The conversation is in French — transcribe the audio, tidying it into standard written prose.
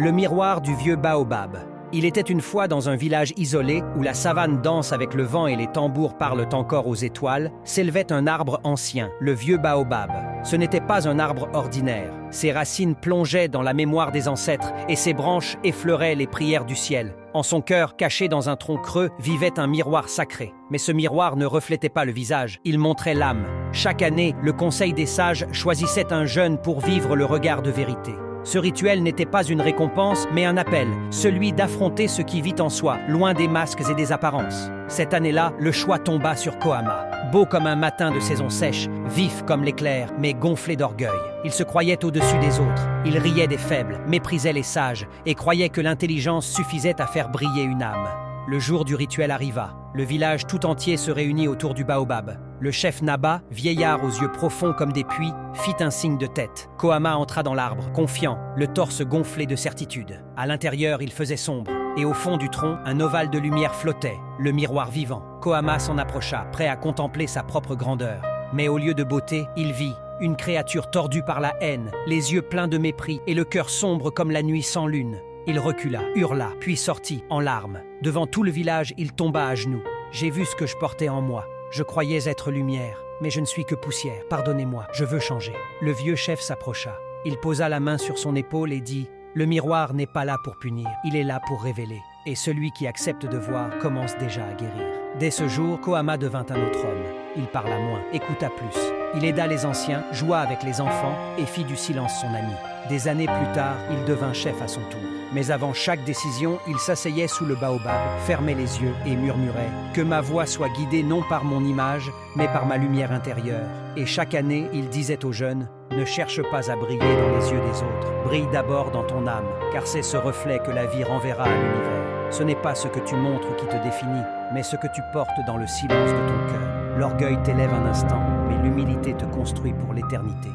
Le miroir du vieux baobab. Il était une fois dans un village isolé où la savane danse avec le vent et les tambours parlent encore aux étoiles, s'élevait un arbre ancien, le vieux baobab. Ce n'était pas un arbre ordinaire. Ses racines plongeaient dans la mémoire des ancêtres et ses branches effleuraient les prières du ciel. En son cœur, caché dans un tronc creux, vivait un miroir sacré. Mais ce miroir ne reflétait pas le visage, il montrait l'âme. Chaque année, le Conseil des sages choisissait un jeune pour vivre le regard de vérité. Ce rituel n'était pas une récompense, mais un appel, celui d'affronter ce qui vit en soi, loin des masques et des apparences. Cette année-là, le choix tomba sur Kohama. Beau comme un matin de saison sèche, vif comme l'éclair, mais gonflé d'orgueil. Il se croyait au-dessus des autres. Il riait des faibles, méprisait les sages et croyait que l'intelligence suffisait à faire briller une âme. Le jour du rituel arriva. Le village tout entier se réunit autour du baobab. Le chef Naba, vieillard aux yeux profonds comme des puits, fit un signe de tête. Kohama entra dans l'arbre, confiant, le torse gonflé de certitude. À l'intérieur, il faisait sombre, et au fond du tronc, un ovale de lumière flottait, le miroir vivant. Kohama s'en approcha, prêt à contempler sa propre grandeur. Mais au lieu de beauté, il vit une créature tordue par la haine, les yeux pleins de mépris et le cœur sombre comme la nuit sans lune. Il recula, hurla, puis sortit, en larmes. Devant tout le village, il tomba à genoux. « J'ai vu ce que je portais en moi. Je croyais être lumière, mais je ne suis que poussière. Pardonnez-moi, je veux changer. » Le vieux chef s'approcha. Il posa la main sur son épaule et dit « Le miroir n'est pas là pour punir, il est là pour révéler. Et celui qui accepte de voir commence déjà à guérir. » Dès ce jour, Kohama devint un autre homme. Il parla moins, écouta plus. Il aida les anciens, joua avec les enfants et fit du silence son ami. Des années plus tard, il devint chef à son tour. Mais avant chaque décision, il s'asseyait sous le baobab, fermait les yeux et murmurait « Que ma voix soit guidée non par mon image, mais par ma lumière intérieure. » Et chaque année, il disait aux jeunes « Ne cherche pas à briller dans les yeux des autres. Brille d'abord dans ton âme, car c'est ce reflet que la vie renverra à l'univers. Ce n'est pas ce que tu montres qui te définit, mais ce que tu portes dans le silence de ton cœur. L'orgueil t'élève un instant, mais l'humilité te construit pour l'éternité. »